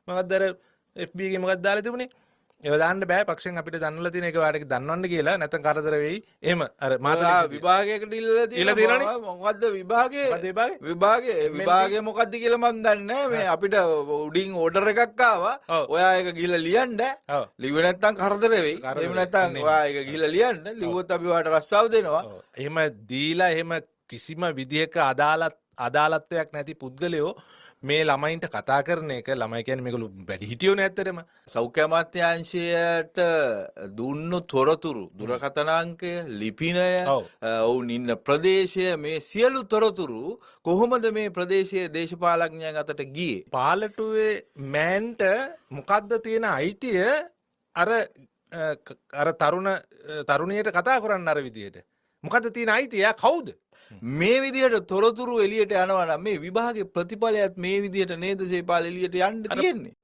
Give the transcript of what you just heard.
මොකක්ද අර FB එකේ මොකක්ද දාලා තිබුණේ ඒව දාන්න බෑ පක්ෂෙන් අපිට දන්නවලා තියෙන එක ඔයාලට දන්නවන්න කියලා නැත්නම් කරදර වෙයි එහෙම අර මාතලේ විභාගයකට ඉල්ලලා තියෙනවා මොකද්ද විභාගේ මොකද්ද කියලා මම දන්නේ නැහැ මේ අපිට උඩින් ඕඩර් එකක් ආවා ඔයා ඒක ගිහලා ලියන්න ලිව්වේ නැත්නම් කරදර වෙයි එහෙම නැත්නම් ඔයා ඒක ගිහලා ලියන්න ලිව්වොත් අපි ඔයාලට රස්සාව දෙනවා එහෙම දීලා එහෙම කිසිම විදිහක අදාළත්වයක් නැති පුද්ගලයෝ මේ ළමයින්ට කතා කරන එක ළමයි කියන්නේ මේගොල්ලෝ වැඩි හිටියෝනේ ඇත්තටම සෞඛ්‍ය අමාත්‍යාංශයට දුන්නු තොරතුරු දුරකථන අංකය ලිපිනය ඔවුන් ඉන්න ප්‍රදේශය මේ සියලු තොරතුරු කොහොමද මේ ප්‍රදේශයේ දේශපාලඥයන් අතට ගියේ පාලටුවේ මෑන්ට මොකද්ද තියෙන අයිතිය අර තරුණියට කතා කරන්න අර විදිහට මොකද්ද තියෙන අයිතිය එයා කවුද මේ විදිහට තොරතුරු එළියට යනවා නම් මේ විභාගයේ ප්‍රතිඵලයත් මේ විදිහට නේද සේපාල එළියට යන්න තියෙන්නේ